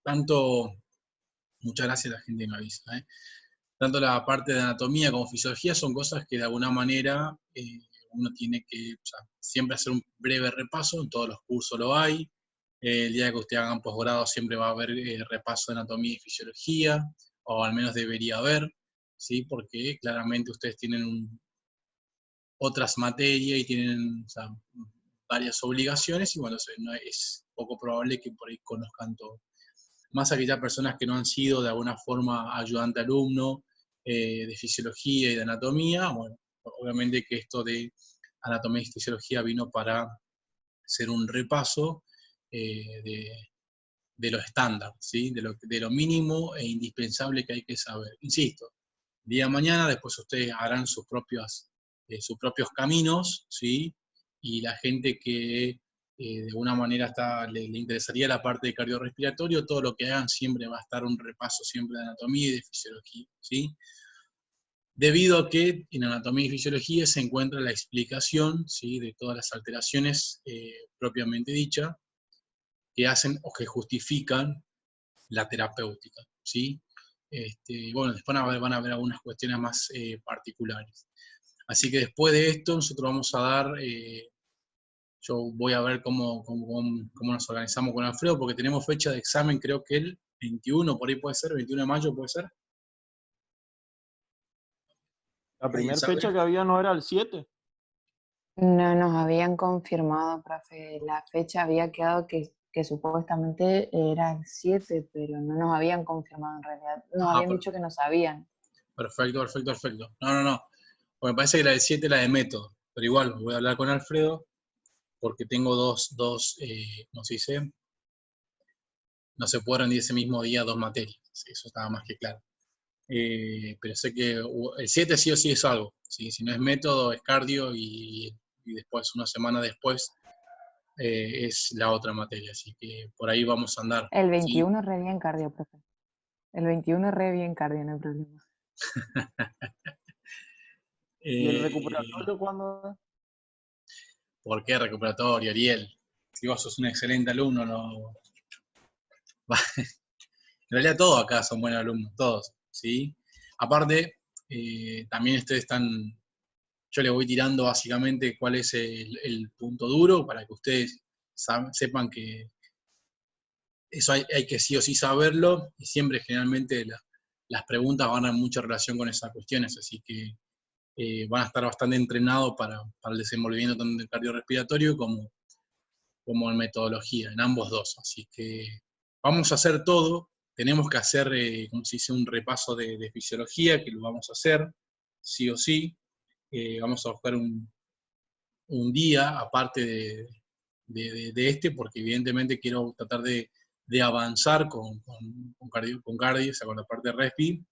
tanto, muchas gracias a la gente que me avisa, tanto la parte de anatomía como fisiología son cosas que de alguna manera uno tiene que, o sea, siempre hacer un breve repaso, en todos los cursos lo hay. El día que usted haga un posgrado siempre va a haber repaso de anatomía y fisiología, o al menos debería haber, ¿sí? Porque claramente ustedes tienen otras materias y tienen, o sea, varias obligaciones, y bueno, no, es poco probable que por ahí conozcan todo. Más aquellas personas que no han sido de alguna forma ayudante alumno de fisiología y de anatomía, bueno, obviamente que esto de anatomía y fisiología vino para hacer un repaso de lo estándar, ¿sí? de lo mínimo e indispensable que hay que saber. Insisto, día de mañana después ustedes harán sus propios caminos, ¿sí? Y la gente que de alguna manera le interesaría la parte de cardiorrespiratorio, todo lo que hagan siempre va a estar un repaso siempre de anatomía y de fisiología, ¿sí? Debido a que en anatomía y fisiología se encuentra la explicación, ¿sí? De todas las alteraciones propiamente dicha, que hacen o que justifican la terapéutica, ¿sí? Bueno, después van a ver algunas cuestiones más particulares. Así que después de esto nosotros vamos a dar, yo voy a ver cómo nos organizamos con Alfredo, porque tenemos fecha de examen, creo que el 21, por ahí puede ser, 21 de mayo puede ser. La ¿Alguien primera sabe? fecha que había no era el 7. No nos habían confirmado, profe, la fecha había quedado que supuestamente era el 7, pero no nos habían confirmado en realidad. Nos Ah, habían dicho que no sabían. perfecto, perfecto, perfecto. No. Porque me parece que la del 7 es la de método, pero igual voy a hablar con Alfredo, porque tengo no sé si no se puede rendir ese mismo día dos materias, sí, eso estaba más que claro. Pero sé que el 7 sí o sí es algo, ¿sí? Si no es método, es cardio, y después, una semana después, es la otra materia, así que por ahí vamos a andar, El ¿sí? 21 re bien cardio, profe. El 21 re bien cardio, no hay problema. ¿Y el Eh, recuperatorio cuándo? ¿Por qué recuperatorio, Ariel? Si vos sos un excelente alumno, no... En realidad todos acá son buenos alumnos, todos, ¿sí? Aparte, también ustedes están, yo les voy tirando básicamente cuál es el punto duro para que ustedes sepan que eso hay que sí o sí saberlo, y siempre generalmente las preguntas van a mucha relación con esas cuestiones, así que van a estar bastante entrenados para el desenvolvimiento tanto del cardiorrespiratorio como en metodología, en ambos dos. Así que vamos a hacer todo, tenemos que hacer, como se dice, un repaso de fisiología, que lo vamos a hacer, sí o sí. Vamos a buscar un día aparte de este, porque evidentemente quiero tratar de avanzar con cardio, o sea, con la parte de respi,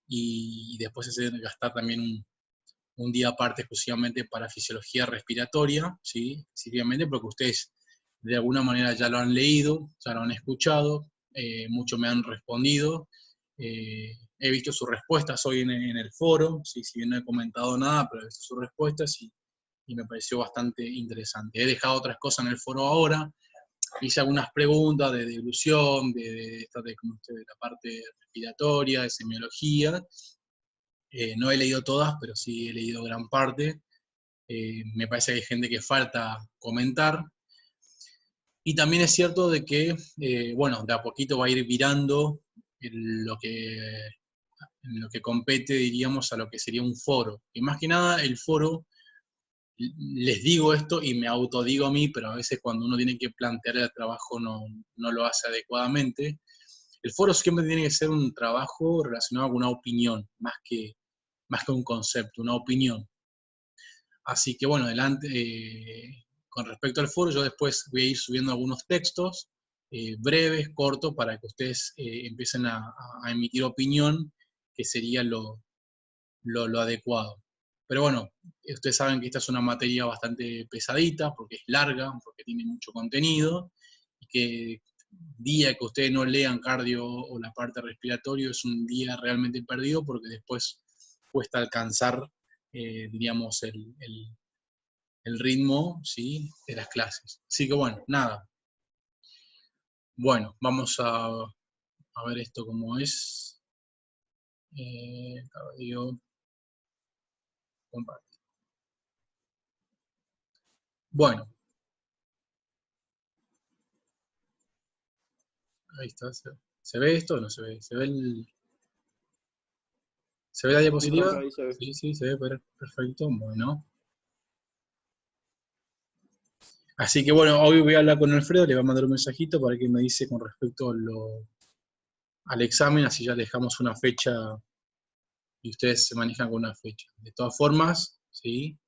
y después gastar también un día aparte exclusivamente para fisiología respiratoria, ¿sí? Específicamente porque ustedes de alguna manera ya lo han leído, ya lo han escuchado, muchos me han respondido, he visto sus respuestas hoy en el foro, ¿sí? Si bien no he comentado nada, pero he visto sus respuestas y me pareció bastante interesante. He dejado otras cosas en el foro ahora, hice algunas preguntas de ilusión, de la parte respiratoria, de semiología. No he leído todas, pero sí he leído gran parte. Me parece que hay gente que falta comentar. Y también es cierto de que, bueno, de a poquito va a ir virando en lo que compete, diríamos, a lo que sería un foro. Y más que nada, el foro, les digo esto y me autodigo a mí, pero a veces cuando uno tiene que plantear el trabajo no lo hace adecuadamente. El foro siempre tiene que ser un trabajo relacionado con una opinión, más que un concepto, una opinión. Así que bueno, adelante, con respecto al foro, yo después voy a ir subiendo algunos textos breves, cortos, para que ustedes empiecen a emitir opinión, que sería lo adecuado. Pero bueno, ustedes saben que esta es una materia bastante pesadita, porque es larga, porque tiene mucho contenido, y que día que ustedes no lean cardio o la parte respiratoria es un día realmente perdido, porque después cuesta alcanzar, diríamos, el ritmo, ¿sí? De las clases. Así que bueno, nada. Bueno, vamos a ver esto cómo es. Digo, compartir. Bueno, ahí está. ¿Se ve esto o no se ve? ¿Se ve la Sí, diapositiva? profe, ahí se ve. Sí, sí, se ve perfecto. Bueno. Así que bueno, hoy voy a hablar con Alfredo, le voy a mandar un mensajito para que me dice con respecto al examen, así ya dejamos una fecha y ustedes se manejan con una fecha. De todas formas, ¿sí?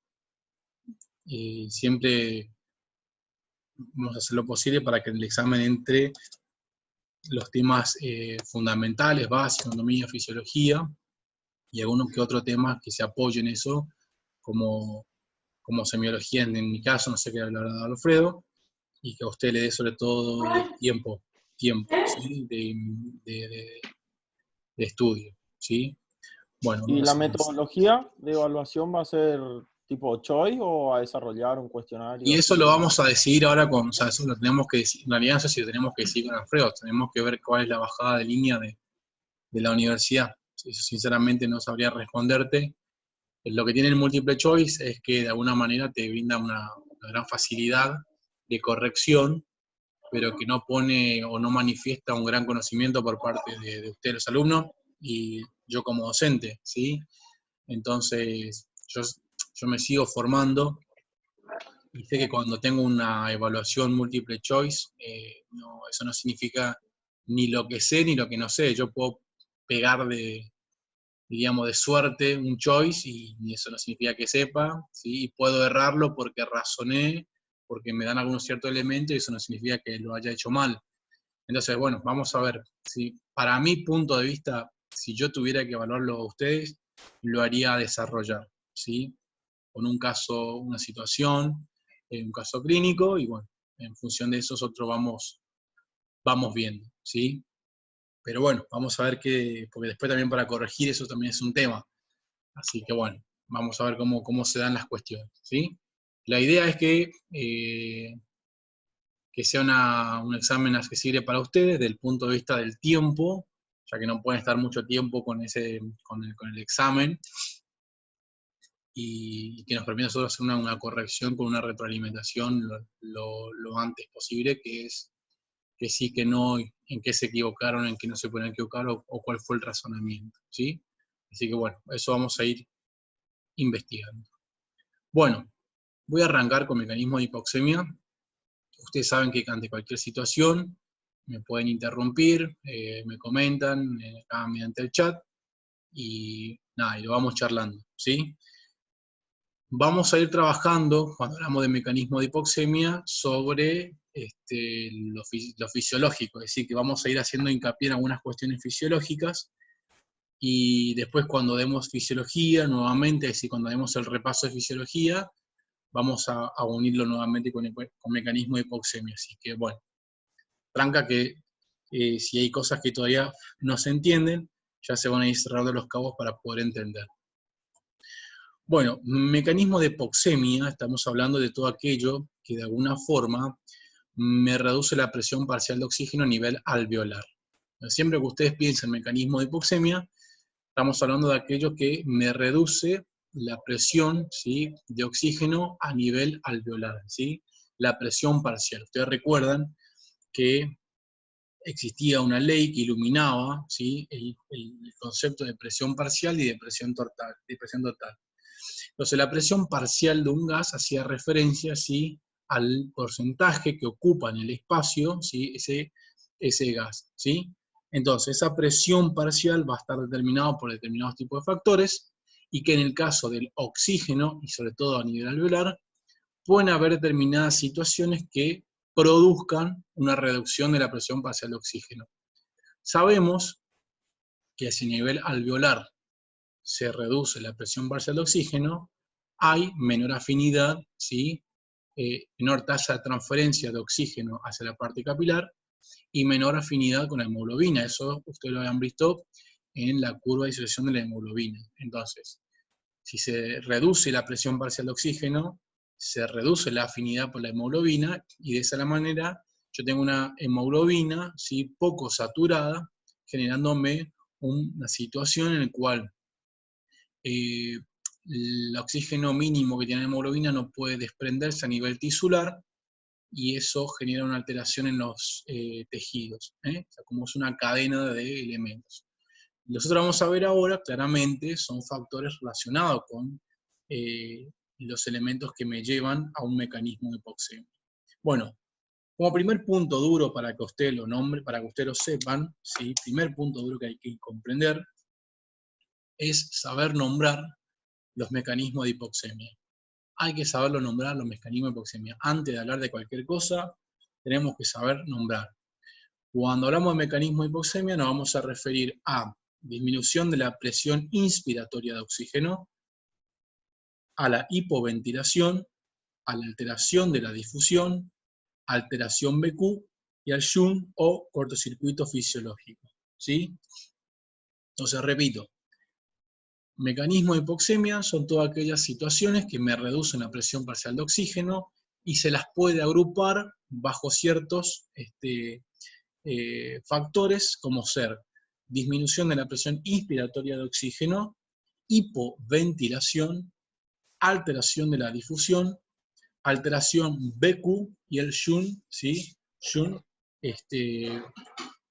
Siempre vamos a hacer lo posible para que en el examen entre los temas fundamentales, básicos, economía, fisiología, y algunos que otros temas que se apoyen en eso, como semiología en mi caso, no sé qué hablará Alfredo, y que a usted le dé sobre todo tiempo, ¿sí? de estudio, ¿sí? Bueno, ¿Y la vamos a ver. metodología de evaluación va a ser tipo choice o a desarrollar un cuestionario Y eso lo así? vamos a decidir ahora o sea, eso lo tenemos que decir, en realidad no sé si lo tenemos que decir con Alfredo, tenemos que ver cuál es la bajada de línea de la universidad. Eso sinceramente no sabría responderte. Lo que tiene el multiple choice es que de alguna manera te brinda una gran facilidad de corrección, pero que no pone o no manifiesta un gran conocimiento por parte de ustedes los alumnos y yo como docente, ¿sí? Entonces, yo me sigo formando y sé que cuando tengo una evaluación múltiple choice, eso no significa ni lo que sé ni lo que no sé. Yo puedo pegar digamos, de suerte un choice y eso no significa que sepa, ¿sí? Y puedo errarlo porque razoné, porque me dan algunos ciertos elementos y eso no significa que lo haya hecho mal. Entonces, bueno, vamos a ver. ¿Sí? Para mi punto de vista, si yo tuviera que evaluarlo a ustedes, lo haría desarrollar, ¿sí? Con un caso, una situación, un caso clínico, y bueno, en función de eso nosotros vamos viendo, ¿sí? Pero bueno, vamos a ver qué, porque después también para corregir eso también es un tema. Así que bueno, vamos a ver cómo se dan las cuestiones, ¿sí? La idea es que sea un examen accesible para ustedes desde el punto de vista del tiempo, ya que no pueden estar mucho tiempo con el examen, y que nos permita a nosotros hacer una corrección con una retroalimentación lo antes posible, que es que sí, que no, en qué se equivocaron, en qué no se pueden equivocar, o cuál fue el razonamiento, ¿sí? Así que bueno, eso vamos a ir investigando. Bueno, voy a arrancar con mecanismo de hipoxemia. Ustedes saben que ante cualquier situación me pueden interrumpir, me comentan acá mediante el chat, y nada, y lo vamos charlando, ¿sí? Vamos a ir trabajando, cuando hablamos de mecanismo de hipoxemia, sobre lo fisiológico, es decir, que vamos a ir haciendo hincapié en algunas cuestiones fisiológicas, y después cuando demos fisiología, nuevamente, es decir, cuando demos el repaso de fisiología, vamos a unirlo nuevamente con mecanismo de hipoxemia. Así que, bueno, tranca que si hay cosas que todavía no se entienden, ya se van a ir cerrando los cabos para poder entender. Bueno, mecanismo de hipoxemia, estamos hablando de todo aquello que de alguna forma me reduce la presión parcial de oxígeno a nivel alveolar. Siempre que ustedes piensen en mecanismo de hipoxemia, estamos hablando de aquello que me reduce la presión, ¿sí?, de oxígeno a nivel alveolar, ¿sí? La presión parcial. Ustedes recuerdan que existía una ley que iluminaba, ¿sí?, el concepto de presión parcial y de presión total. Entonces, la presión parcial de un gas hacía referencia, ¿sí?, al porcentaje que ocupa en el espacio, ¿sí?, ese gas, ¿sí? Entonces, esa presión parcial va a estar determinada por determinados tipos de factores, y que en el caso del oxígeno, y sobre todo a nivel alveolar, pueden haber determinadas situaciones que produzcan una reducción de la presión parcial de oxígeno. Sabemos que si a nivel alveolar se reduce la presión parcial de oxígeno, hay menor afinidad, ¿sí?, menor tasa de transferencia de oxígeno hacia la parte capilar y menor afinidad con la hemoglobina. Eso ustedes lo habían visto en la curva de disociación de la hemoglobina. Entonces, si se reduce la presión parcial de oxígeno, se reduce la afinidad por la hemoglobina, y de esa manera yo tengo una hemoglobina, ¿sí?, poco saturada, generándome una situación en la cual el oxígeno mínimo que tiene la hemoglobina no puede desprenderse a nivel tisular, y eso genera una alteración en los tejidos, o sea, como es una cadena de elementos. Nosotros vamos a ver ahora, claramente, son factores relacionados con los elementos que me llevan a un mecanismo de hipoxemia. Bueno, como primer punto duro para que usted lo nombre, para que ustedes lo sepan, ¿sí?, primer punto duro que hay que comprender es saber nombrar los mecanismos de hipoxemia. Hay que saberlo nombrar, los mecanismos de hipoxemia. Antes de hablar de cualquier cosa, tenemos que saber nombrar. Cuando hablamos de mecanismo de hipoxemia, nos vamos a referir a disminución de la presión inspiratoria de oxígeno, a la hipoventilación, a la alteración de la difusión, alteración BQ y al shunt o cortocircuito fisiológico, ¿sí? Entonces, repito, mecanismo de hipoxemia son todas aquellas situaciones que me reducen la presión parcial de oxígeno y se las puede agrupar bajo ciertos factores, como ser disminución de la presión inspiratoria de oxígeno, hipoventilación, alteración de la difusión, alteración BQ y el shunt, ¿sí? Shunt, que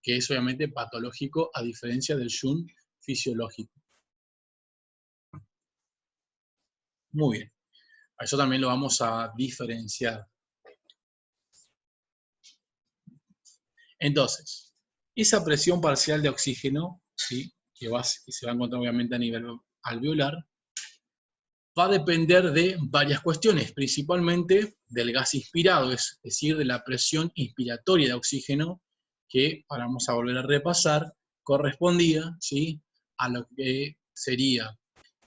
es obviamente patológico a diferencia del shunt fisiológico. Muy bien. A eso también lo vamos a diferenciar. Entonces, esa presión parcial de oxígeno, ¿sí?, que se va a encontrar obviamente a nivel alveolar, va a depender de varias cuestiones, principalmente del gas inspirado, es decir, de la presión inspiratoria de oxígeno, que ahora vamos a volver a repasar, correspondía, ¿sí?, a lo que sería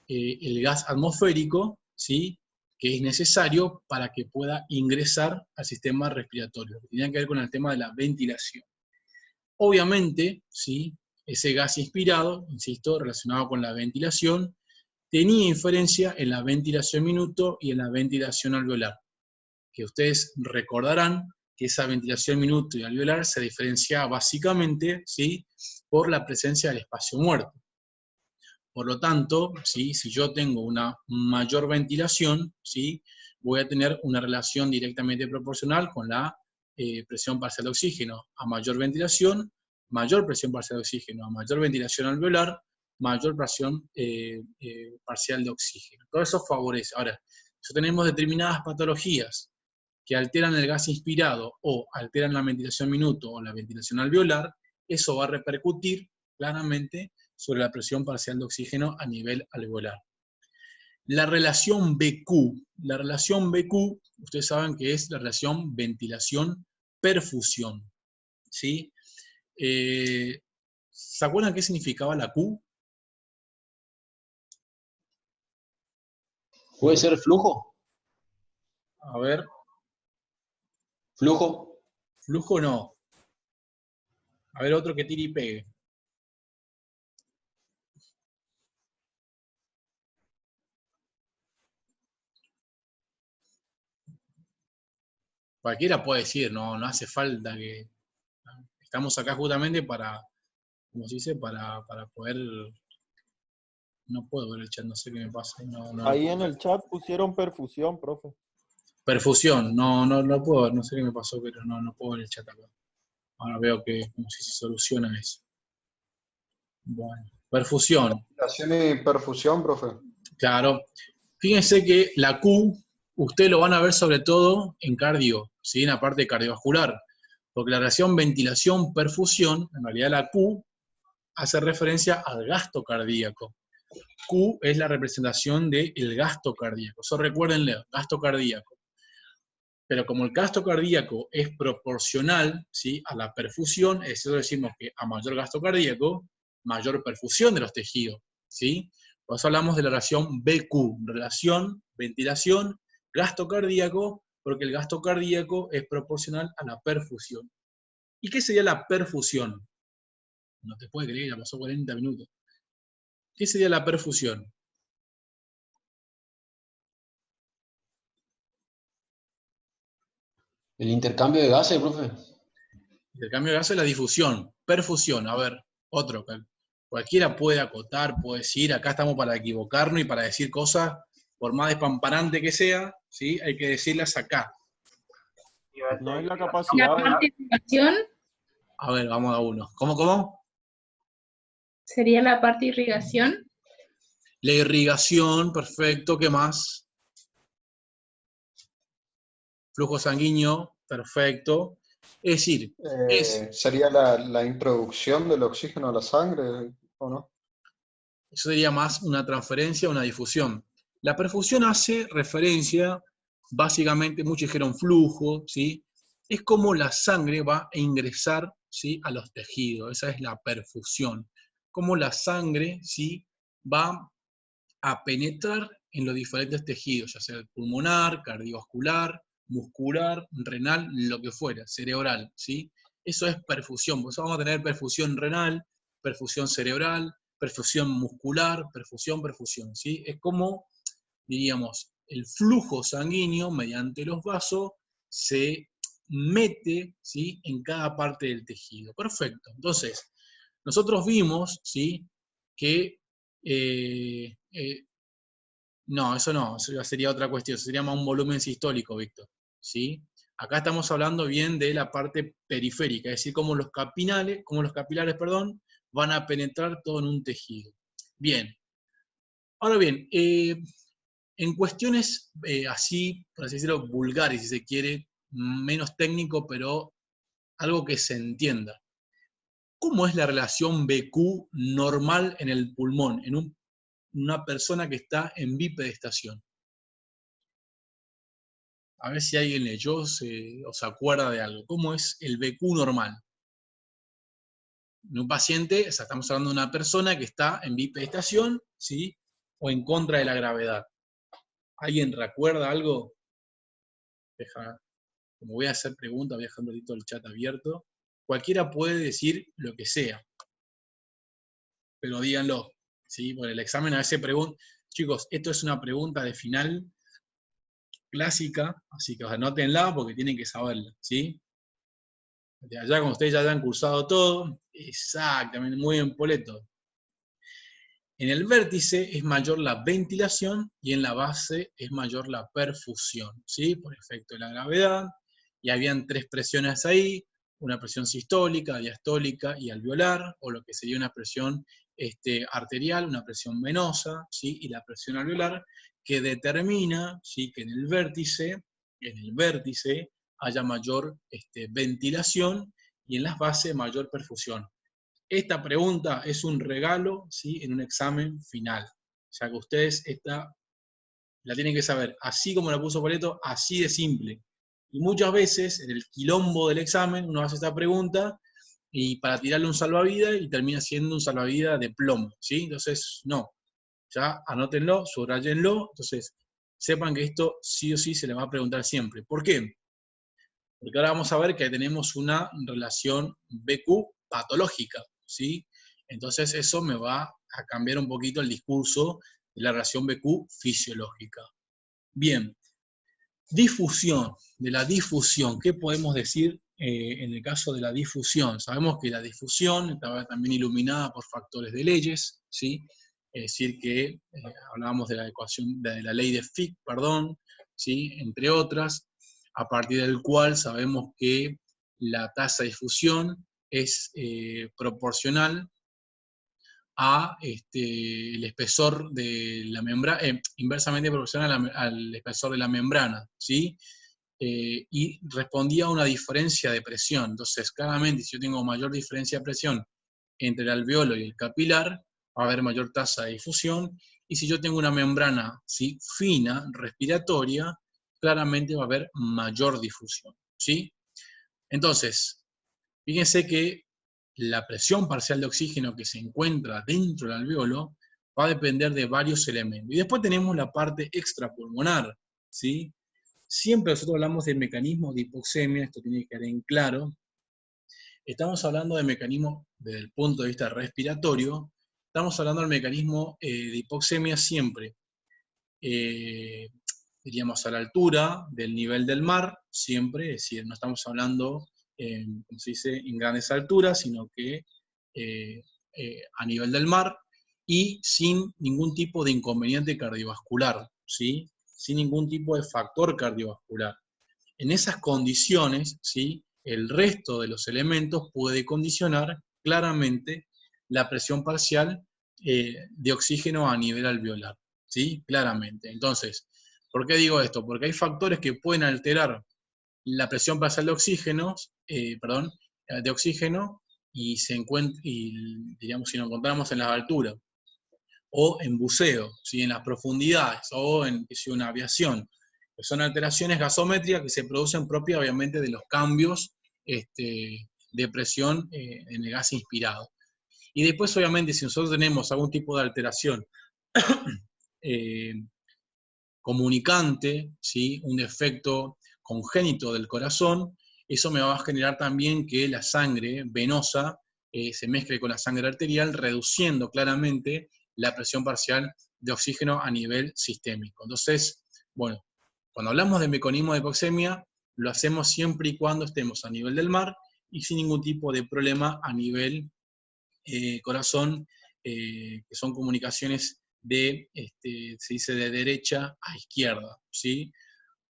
el gas atmosférico, ¿sí?, que es necesario para que pueda ingresar al sistema respiratorio, que tenía que ver con el tema de la ventilación. Obviamente, ¿sí?, ese gas inspirado, insisto, relacionado con la ventilación, tenía inferencia en la ventilación minuto y en la ventilación alveolar, que ustedes recordarán que esa ventilación minuto y alveolar se diferencia básicamente, ¿sí?, por la presencia del espacio muerto. Por lo tanto, ¿sí?, si yo tengo una mayor ventilación, ¿sí?, voy a tener una relación directamente proporcional con la presión parcial de oxígeno. A mayor ventilación, mayor presión parcial de oxígeno. A mayor ventilación alveolar, mayor presión parcial de oxígeno. Todo eso favorece. Ahora, si tenemos determinadas patologías que alteran el gas inspirado o alteran la ventilación minuto o la ventilación alveolar, eso va a repercutir claramente sobre la presión parcial de oxígeno a nivel alveolar. La relación BQ, ustedes saben que es la relación ventilación-perfusión, ¿sí? ¿Se acuerdan qué significaba la Q? ¿Puede ser flujo? A ver. ¿Flujo? Flujo no. A ver, otro que tire y pegue. Cualquiera puede decir, no hace falta que... Estamos acá justamente para, como se dice, para poder... No puedo ver el chat, no sé qué me pasa. Ahí en el chat pusieron perfusión, profe. Perfusión, no puedo ver, no sé qué me pasó, pero no puedo ver el chat acá. Ahora veo que como si se soluciona eso. Bueno, perfusión. Ventilación y perfusión, profe. Claro. Fíjense que la Q, ustedes lo van a ver sobre todo en cardio, ¿sí?, en la parte cardiovascular. Porque la relación ventilación-perfusión, en realidad la Q, hace referencia al gasto cardíaco. Q es la representación del gasto cardíaco. Eso recuérdenlo, gasto cardíaco. Pero como el gasto cardíaco es proporcional, ¿sí?, a la perfusión, es decir, decimos que a mayor gasto cardíaco, mayor perfusión de los tejidos, ¿sí? Por eso hablamos de la relación BQ, relación, ventilación, gasto cardíaco, porque el gasto cardíaco es proporcional a la perfusión. ¿Y qué sería la perfusión? No te puede creer, ya pasó 40 minutos. ¿Qué sería la perfusión? ¿El intercambio de gases, profe? Intercambio de gases es la difusión. Perfusión, a ver, otro. Cualquiera puede acotar, puede decir, acá estamos para equivocarnos y para decir cosas, por más despampanante que sea, ¿sí? Hay que decirlas acá. No es la La capacidad de... participación A ver, vamos a uno. ¿Cómo? sería la parte de irrigación. La irrigación, perfecto. ¿Qué más? Flujo sanguíneo, perfecto. Es decir, ¿Sería la introducción del oxígeno a la sangre o no? eso sería más una transferencia o una difusión. La perfusión hace referencia, básicamente, muchos dijeron flujo, ¿sí? Es como la sangre va a ingresar, ¿sí?, a los tejidos. Esa es la perfusión. Como la sangre, ¿sí?, va a penetrar en los diferentes tejidos, ya sea el pulmonar, cardiovascular, muscular, renal, lo que fuera, cerebral, ¿sí? Eso es perfusión. Por eso vamos a tener perfusión renal, perfusión cerebral, perfusión muscular, perfusión, ¿sí? Es como, diríamos, el flujo sanguíneo mediante los vasos se mete, ¿sí?, en cada parte del tejido. Perfecto. Entonces, nosotros vimos, ¿sí?, que no, eso ya sería otra cuestión, eso sería más un volumen sistólico, Víctor, ¿sí? Acá estamos hablando bien de la parte periférica, es decir, cómo los capilares, perdón, van a penetrar todo en un tejido. Bien. Ahora bien, en cuestiones así, por así decirlo, vulgares, si se quiere, menos técnico, pero algo que se entienda. ¿Cómo es la relación BQ normal en el pulmón, en una persona que está en bipedestación? A ver si alguien leyó o se acuerda de algo. ¿Cómo es el BQ normal? En un paciente, o sea, estamos hablando de una persona que está en bipedestación, ¿sí?, o en contra de la gravedad. ¿Alguien recuerda algo? Como voy a hacer preguntas, voy a dejar un ratito el chat abierto. Cualquiera puede decir lo que sea, pero díganlo, ¿sí? Por el examen a veces preguntan. Chicos, esto es una pregunta de final clásica, así que anótenla porque tienen que saberla, ¿sí? De allá, como ustedes ya hayan cursado todo, exactamente, muy bien, Poleto. En el vértice es mayor la ventilación y en la base es mayor la perfusión, ¿sí? Por efecto de la gravedad. Y habían 3 presiones ahí, una presión sistólica, diastólica y alveolar, o lo que sería una presión arterial, una presión venosa, ¿sí?, y la presión alveolar, que determina, ¿sí?, que en el vértice haya mayor ventilación y en las bases mayor perfusión. Esta pregunta es un regalo, ¿sí?, en un examen final. O sea que ustedes la tienen que saber, así como la puso Poleto, así de simple. Y muchas veces, en el quilombo del examen, uno hace esta pregunta y para tirarle un salvavidas y termina siendo un salvavidas de plomo, ¿sí? Entonces, no. Ya anótenlo, subrayenlo. Entonces, sepan que esto sí o sí se les va a preguntar siempre. ¿Por qué? Porque ahora vamos a ver que tenemos una relación BQ patológica, ¿sí? Entonces eso me va a cambiar un poquito el discurso de la relación BQ fisiológica. Bien, difusión, de la difusión, ¿qué podemos decir en el caso de la difusión? Sabemos que la difusión estaba también iluminada por factores de leyes, ¿sí? Es decir que hablábamos de la ecuación, de la ley de Fick, perdón, ¿sí?, entre otras, a partir del cual sabemos que la tasa de difusión es proporcional a el espesor de la membrana, inversamente proporcional al espesor de la membrana, ¿sí? Y respondía a una diferencia de presión. Entonces, claramente, si yo tengo mayor diferencia de presión entre el alveolo y el capilar, va a haber mayor tasa de difusión, y si yo tengo una membrana, ¿sí?, fina, respiratoria, claramente va a haber mayor difusión, ¿sí? Entonces, fíjense que la presión parcial de oxígeno que se encuentra dentro del alveolo va a depender de varios elementos. Y después tenemos la parte extrapulmonar, ¿sí? Siempre nosotros hablamos del mecanismo de hipoxemia, esto tiene que quedar en claro. Estamos hablando de mecanismo desde el punto de vista respiratorio, estamos hablando del mecanismo de hipoxemia siempre, diríamos, a la altura del nivel del mar, siempre, es decir, no estamos hablando como se dice, en grandes alturas, sino que a nivel del mar, y sin ningún tipo de inconveniente cardiovascular, ¿sí? Sin ningún tipo de factor cardiovascular. En esas condiciones, ¿sí? El resto de los elementos puede condicionar claramente la presión parcial de oxígeno a nivel alveolar, ¿sí? Claramente. Entonces, ¿por qué digo esto? Porque hay factores que pueden alterar la presión parcial de oxígeno, y diríamos, si nos encontramos en las alturas, o en buceo, ¿sí? En las profundidades, o en una aviación, que son alteraciones gasométricas que se producen propias, obviamente, de los cambios de presión en el gas inspirado. Y después, obviamente, si nosotros tenemos algún tipo de alteración comunicante, ¿sí? Un defecto congénito del corazón, eso me va a generar también que la sangre venosa se mezcle con la sangre arterial, reduciendo claramente la presión parcial de oxígeno a nivel sistémico. Entonces, bueno, cuando hablamos de mecanismo de hipoxemia, lo hacemos siempre y cuando estemos a nivel del mar y sin ningún tipo de problema a nivel corazón, que son comunicaciones se dice de derecha a izquierda, ¿sí?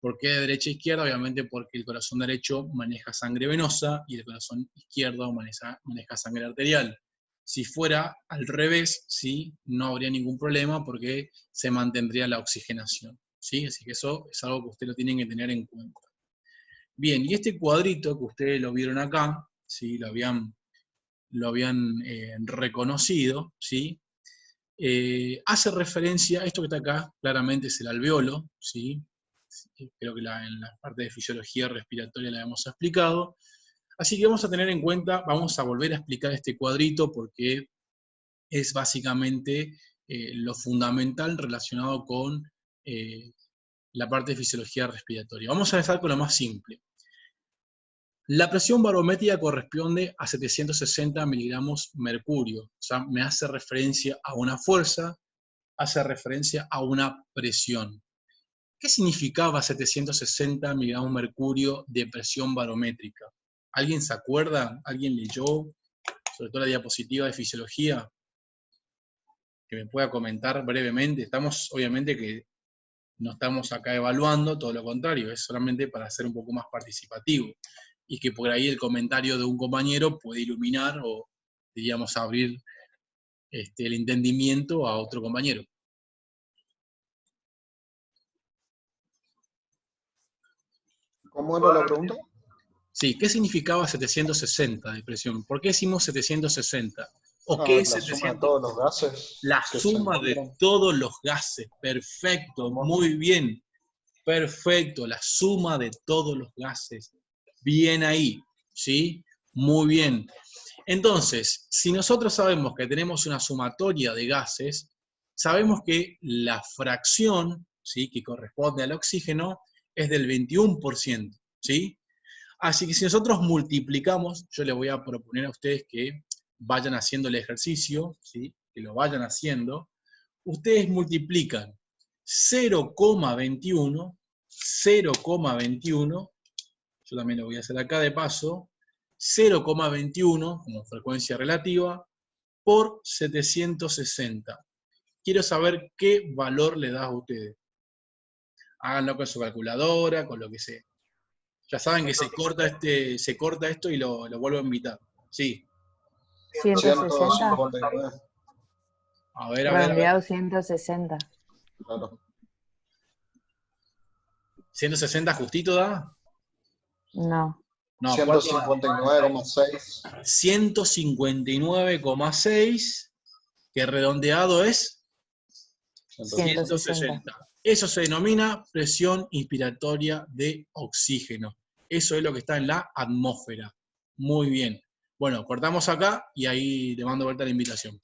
¿Por qué de derecha a izquierda? Obviamente porque el corazón derecho maneja sangre venosa y el corazón izquierdo maneja sangre arterial. Si fuera al revés, ¿sí? No habría ningún problema porque se mantendría la oxigenación, ¿sí? Así que eso es algo que ustedes lo tienen que tener en cuenta. Bien, y este cuadrito que ustedes lo vieron acá, ¿sí? Lo habían reconocido, ¿sí? Hace referencia, esto que está acá, claramente es el alveolo, ¿sí? Creo que en la parte de fisiología respiratoria la hemos explicado. Así que vamos a tener en cuenta, vamos a volver a explicar este cuadrito porque es básicamente lo fundamental relacionado con la parte de fisiología respiratoria. Vamos a empezar con lo más simple. La presión barométrica corresponde a 760 miligramos mercurio, o sea, me hace referencia a una fuerza, hace referencia a una presión. ¿Qué significaba 760 miligramos mercurio de presión barométrica? ¿Alguien se acuerda? ¿Alguien leyó? Sobre todo la diapositiva de fisiología, que me pueda comentar brevemente. Estamos, obviamente, que no estamos acá evaluando, todo lo contrario, es solamente para ser un poco más participativo. Y que por ahí el comentario de un compañero puede iluminar o, diríamos, abrir el entendimiento a otro compañero. ¿Cómo era la pregunta? Sí, ¿qué significaba 760 de presión? ¿Por qué decimos 760? ¿O qué es La suma 700? de todos los gases La que se suma de encuentran. todos los gases. Perfecto, muy bien. Perfecto, la suma de todos los gases. Bien ahí, ¿sí? Muy bien. Entonces, si nosotros sabemos que tenemos una sumatoria de gases, sabemos que la fracción, ¿sí? Que corresponde al oxígeno es del 21%, ¿sí? Así que si nosotros multiplicamos, yo les voy a proponer a ustedes que vayan haciendo el ejercicio, ¿sí? Que lo vayan haciendo, ustedes multiplican 0,21, yo también lo voy a hacer acá de paso, 0,21 como frecuencia relativa por 760. Quiero saber qué valor le da a ustedes. Háganlo con su calculadora, con lo que sea. Ya saben que se corta esto y lo vuelvo a invitar. Sí. 160. 159. A ver. Redondeado 160. Claro. 160 justito da. No. No, ¿cuánto da? 159,6. 159,6, que redondeado es 160. Eso se denomina presión inspiratoria de oxígeno. Eso es lo que está en la atmósfera. Muy bien. Bueno, cortamos acá y ahí le mando vuelta la invitación.